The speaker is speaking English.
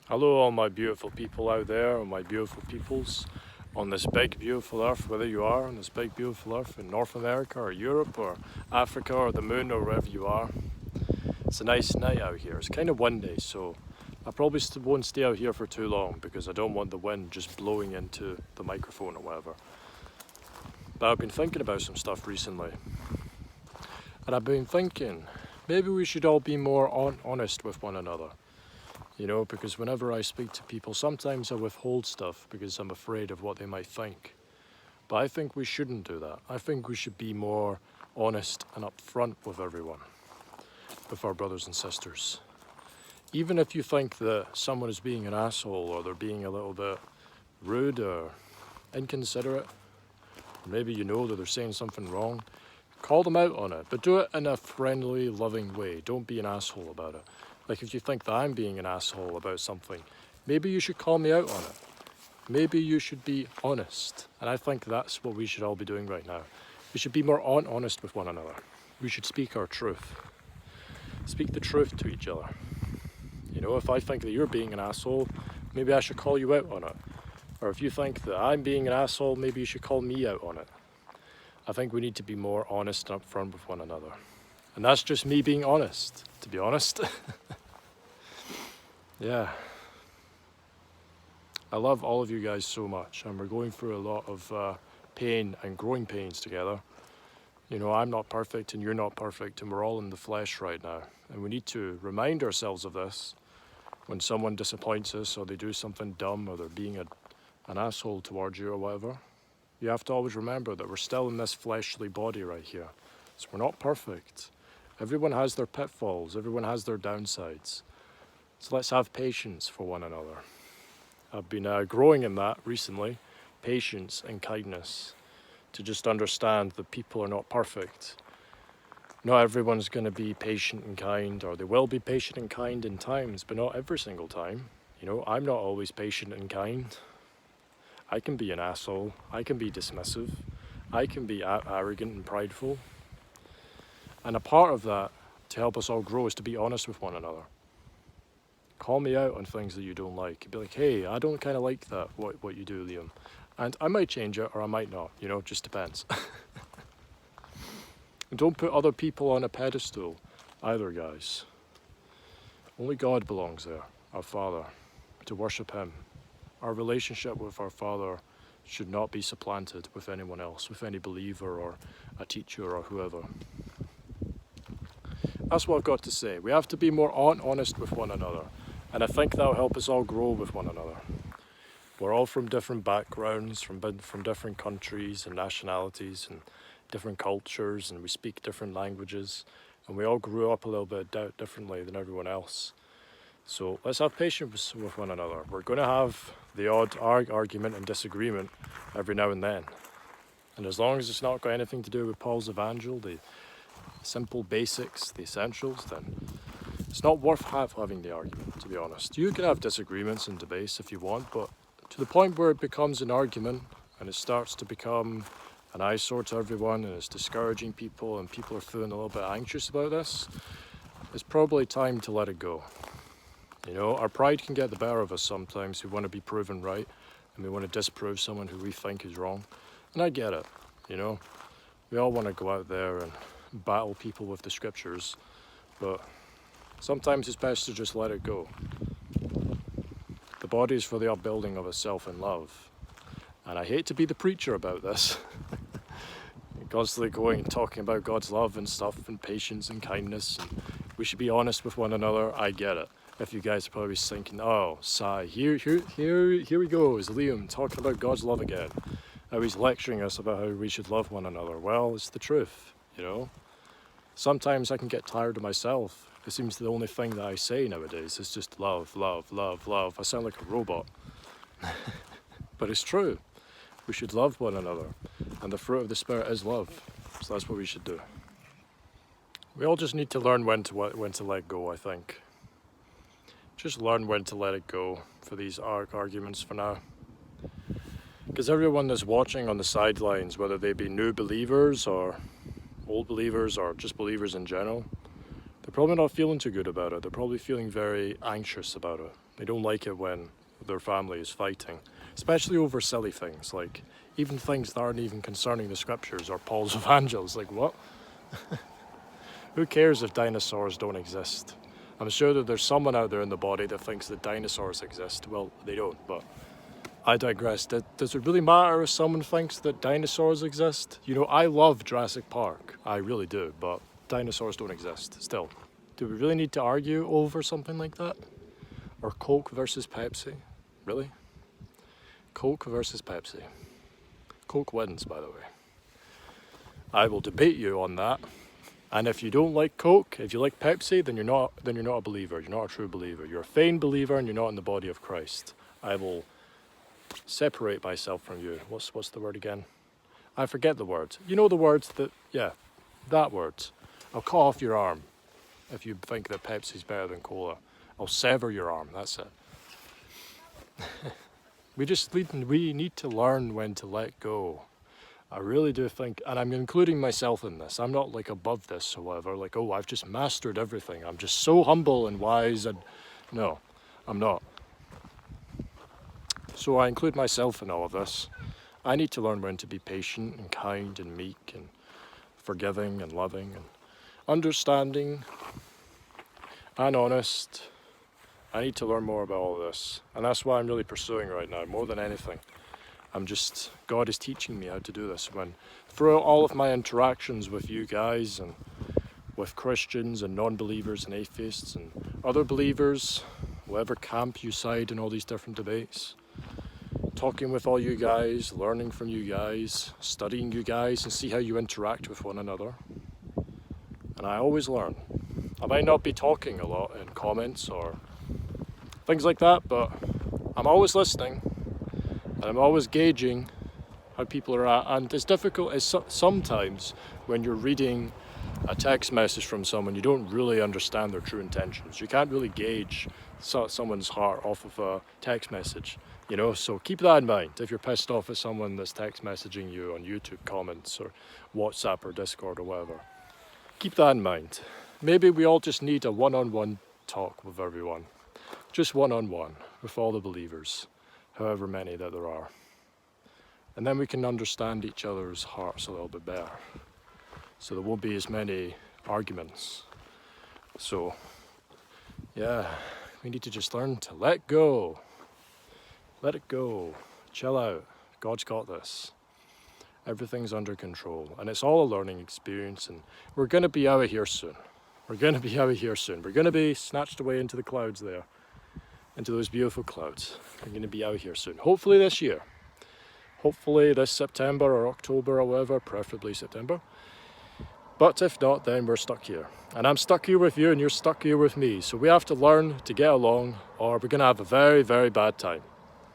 Hello, all my beautiful people out there, all my beautiful peoples on this big, beautiful earth, whether you are on this big, beautiful earth in North America or Europe or Africa or the moon or wherever you are. It's a nice night out here. It's kind of windy, so I probably won't stay out here for too long because I don't want the wind just blowing into the microphone or whatever. But I've been thinking about some stuff recently. And I've been thinking, maybe we should all be more honest with one another. You know, because whenever I speak to people, sometimes I withhold stuff because I'm afraid of what they might think. But I think we shouldn't do that. I think we should be more honest and upfront with everyone, with our brothers and sisters. Even if you think that someone is being an asshole or they're being a little bit rude or inconsiderate, or maybe you know that they're saying something wrong, call them out on it, but do it in a friendly, loving way. Don't be an asshole about it. Like if you think that I'm being an asshole about something, maybe you should call me out on it. Maybe you should be honest. And I think that's what we should all be doing right now. We should be more honest with one another. We should speak our truth. Speak the truth to each other. You know, if I think that you're being an asshole, maybe I should call you out on it. Or if you think that I'm being an asshole, maybe you should call me out on it. I think we need to be more honest and upfront with one another. And that's just me being honest, to be honest. Yeah. I love all of you guys so much, and we're going through a lot of pain and growing pains together. You know, I'm not perfect and you're not perfect, and we're all in the flesh right now. And we need to remind ourselves of this when someone disappoints us or they do something dumb or they're being an asshole towards you or whatever. You have to always remember that we're still in this fleshly body right here. So we're not perfect. Everyone has their pitfalls, everyone has their downsides. So let's have patience for one another. I've been growing in that recently, patience and kindness, to just understand that people are not perfect. Not everyone's going to be patient and kind, or they will be patient and kind in times, but not every single time. You know, I'm not always patient and kind. I can be an asshole, I can be dismissive, I can be arrogant and prideful. And a part of that, to help us all grow, is to be honest with one another. Call me out on things that you don't like. Be like, hey, I don't kind of like that, what you do, Liam. And I might change it or I might not, you know, it just depends. And don't put other people on a pedestal either, guys. Only God belongs there, our Father, to worship Him. Our relationship with our Father should not be supplanted with anyone else, with any believer or a teacher or whoever. That's what I've got to say. We have to be more honest with one another. And I think that'll help us all grow with one another. We're all from different backgrounds, from different countries and nationalities and different cultures, and we speak different languages. And we all grew up a little bit differently than everyone else. So let's have patience with one another. We're going to have the odd argument and disagreement every now and then. And as long as it's not got anything to do with Paul's Evangel, the simple basics, the essentials, then it's not worth having the argument, to be honest. You can have disagreements and debates if you want, but to the point where it becomes an argument and it starts to become an eyesore to everyone and it's discouraging people and people are feeling a little bit anxious about this, it's probably time to let it go. You know, our pride can get the better of us sometimes. We want to be proven right and we want to disprove someone who we think is wrong. And I get it, you know. We all want to go out there and battle people with the scriptures, but sometimes it's best to just let it go. The body is for the upbuilding of itself in love. And I hate to be the preacher about this. Constantly going and talking about God's love and stuff and patience and kindness. And we should be honest with one another. I get it. If you guys are probably thinking, oh, sigh, here we go, is Liam talking about God's love again. How he's lecturing us about how we should love one another. Well, it's the truth, you know. Sometimes I can get tired of myself. It seems the only thing that I say nowadays is just love, love, love, love. I sound like a robot. But it's true. We should love one another. And the fruit of the Spirit is love. So that's what we should do. We all just need to learn when to let go, I think. Just learn when to let it go for these arguments for now. Because everyone that's watching on the sidelines, whether they be new believers or old believers or just believers in general, they're probably not feeling too good about it. They're probably feeling very anxious about it. They don't like it when their family is fighting, especially over silly things, like even things that aren't even concerning the scriptures or Paul's evangels. Like, what? Who cares if dinosaurs don't exist? I'm sure that there's someone out there in the body that thinks that dinosaurs exist. Well, they don't, but I digress. Does it really matter if someone thinks that dinosaurs exist? You know, I love Jurassic Park. I really do, but dinosaurs don't exist still. Do we really need to argue over something like that? Or Coke versus Pepsi? Really? Coke versus Pepsi. Coke wins, by the way. I will debate you on that. And if you don't like Coke, if you like Pepsi, then you're not a believer. You're not a true believer. You're a feigned believer and you're not in the body of Christ. I will separate myself from you. What's the word again? I forget the words. You know the words that word. I'll cut off your arm if you think that Pepsi's better than cola. I'll sever your arm, that's it. we need to learn when to let go. I really do think, and I'm including myself in this, I'm not like above this, however, like, oh, I've just mastered everything. I'm just so humble and wise, and no, I'm not. So I include myself in all of this. I need to learn when to be patient and kind and meek and forgiving and loving and understanding and honest. I need to learn more about all of this. And that's what I'm really pursuing right now, more than anything. God is teaching me how to do this. When through all of my interactions with you guys and with Christians and non-believers and atheists and other believers, whatever camp you side in all these different debates, talking with all you guys, learning from you guys, studying you guys and see how you interact with one another. And I always learn. I might not be talking a lot in comments or things like that, but I'm always listening and I'm always gauging how people are at. And it's difficult sometimes when you're reading a text message from someone, you don't really understand their true intentions. You can't really gauge someone's heart off of a text message, you know, so keep that in mind if you're pissed off at someone that's text messaging you on YouTube comments or WhatsApp or Discord or whatever. Keep that in mind. Maybe we all just need a one-on-one talk with everyone. Just one-on-one with all the believers, however many that there are. And then we can understand each other's hearts a little bit better. So there won't be as many arguments. So, yeah, we need to just learn to let go. Let it go. Chill out. God's got this. Everything's under control. And it's all a learning experience. And we're going to be out of here soon. We're going to be out of here soon. We're going to be snatched away into the clouds there. Into those beautiful clouds. We're going to be out here soon. Hopefully this year. Hopefully this September or October or whatever. Preferably September. But if not, then we're stuck here. And I'm stuck here with you and you're stuck here with me. So we have to learn to get along or we're going to have a very, very bad time.